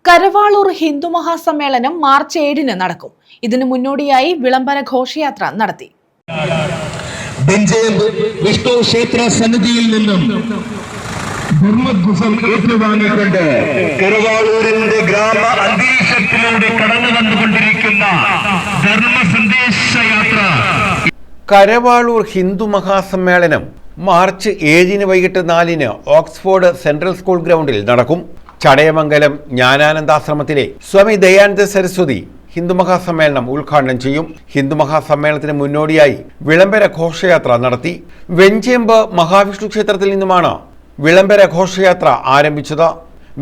Karavaloor Hindu മഹാസമ്മേളനം March 7-ന് നടക്കും. ഇതിനു മുന്നോടിയായി വിളംബര ഘോഷയാത്ര നടത്തി. വിഷ്ണു ക്ഷേത്ര സന്നിധിയിൽ നിന്നും ധർമ്മധ്വസം ഏറ്റുവാങ്ങിക്കൊണ്ട് കരവാളൂരിന്റെ ഗ്രാമ അന്തരീക്ഷത്തിലൂടെ കടന്നു വന്നുകൊണ്ടിരിക്കുന്ന ധർമ്മ സന്ദേശയാത്ര. കരവാളൂർ ഹിന്ദു മഹാസമ്മേളനം മാർച്ച് 7-ന് വൈകിട്ട് 4-ന് ഓക്സ്ഫോർഡ് സെൻട്രൽ സ്കൂൾ ഗ്രൗണ്ടിൽ നടക്കും. ചടയമംഗലം ജ്ഞാനാനന്ദാശ്രമത്തിലെ സ്വാമി ദയാനന്ദ സരസ്വതി ഹിന്ദു മഹാസമ്മേളനം ഉദ്ഘാടനം ചെയ്യും. ഹിന്ദു മഹാസമ്മേളനത്തിന് മുന്നോടിയായി വിളംബര ഘോഷയാത്ര നടത്തി. വെഞ്ചേമ്പ് മഹാവിഷ്ണു ക്ഷേത്രത്തിൽ നിന്നുമാണ് വിളംബര ഘോഷയാത്ര ആരംഭിച്ചത്.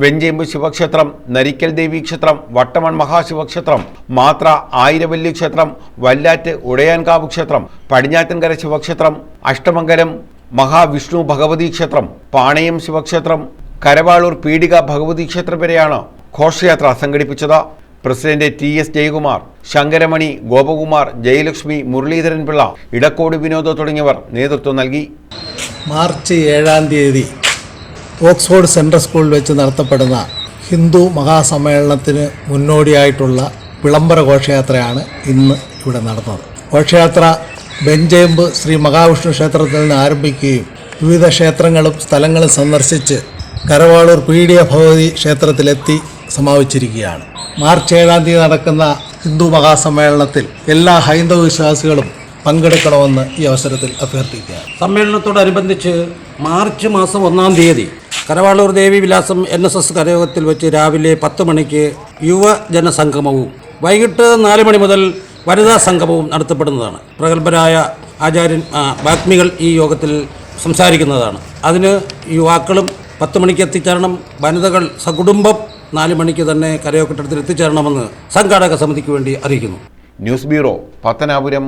വെഞ്ചേമ്പ് ശിവക്ഷേത്രം, നരിക്കൽ ദേവി ക്ഷേത്രം, വട്ടമൺ മഹാശിവക്ഷേത്രം, മാത്ര ആയിരവല്ലി ക്ഷേത്രം, വല്ലാറ്റ് ഉടയാൻകാവ് ക്ഷേത്രം, പടിഞ്ഞാറ്റൻകര ശിവക്ഷേത്രം, അഷ്ടമംഗലം മഹാവിഷ്ണു ഭഗവതി ക്ഷേത്രം, പാണയം ശിവക്ഷേത്രം, കരവാളൂർ പീഡിക ഭഗവതി ക്ഷേത്രം വരെയാണ് ഘോഷയാത്ര സംഘടിപ്പിച്ചത്. പ്രസിഡന്റ് TS ജയകുമാർ, ശങ്കരമണി, ഗോപകുമാർ, ജയലക്ഷ്മി, മുരളീധരൻ പിള്ള, ഇടക്കോട് വിനോദ് തുടങ്ങിയവർ നേതൃത്വം നൽകി. മാർച്ച് 7-ാം തീയതി ഓക്സ്ഫോർഡ് സെൻട്രൽ സ്കൂളിൽ വെച്ച് നടത്തപ്പെടുന്ന ഹിന്ദു മഹാസമ്മേളനത്തിന് മുന്നോടിയായിട്ടുള്ള വിളംബര ഘോഷയാത്രയാണ് ഇന്ന് ഇവിടെ നടന്നത്. ഘോഷയാത്ര വെഞ്ചേമ്പ് ശ്രീ മഹാവിഷ്ണു ക്ഷേത്രത്തിൽ നിന്ന് ആരംഭിക്കുകയും വിവിധ ക്ഷേത്രങ്ങളും സ്ഥലങ്ങളും സന്ദർശിച്ച് കരവാളൂർ പീഡിക ഭഗവതി ക്ഷേത്രത്തിലെത്തി സമാപിച്ചിരിക്കുകയാണ്. മാർച്ച് 7-ാം തീയതി നടക്കുന്ന ഹിന്ദു മഹാസമ്മേളനത്തിൽ എല്ലാ ഹൈന്ദവ വിശ്വാസികളും പങ്കെടുക്കണമെന്ന് ഈ അവസരത്തിൽ അഭ്യർത്ഥിക്കുകയാണ്. സമ്മേളനത്തോടനുബന്ധിച്ച് മാർച്ച് മാസം 1-ാം തീയതി കരവാളൂർ ദേവി വിലാസം NSS കരയോഗത്തിൽ വെച്ച് രാവിലെ 10 മണിക്ക് യുവജനസംഗമവും വൈകിട്ട് 4 മണി മുതൽ വനിതാ സംഗമവും നടത്തപ്പെടുന്നതാണ്. പ്രഗത്ഭരായ ആചാര്യൻ വാഗ്മികൾ ഈ യോഗത്തിൽ സംസാരിക്കുന്നതാണ്. അതിന് യുവാക്കളും 10 മണിക്ക് എത്തിച്ചേരണം. വനിതകൾ സകുടുംബം 4 മണിക്ക് തന്നെ കരയോഗ കെട്ടിടത്തിൽ എത്തിച്ചേരണമെന്ന് സംഘാടക സമിതിക്ക് വേണ്ടി അറിയിക്കുന്നു. News bureau, Pathanapuram.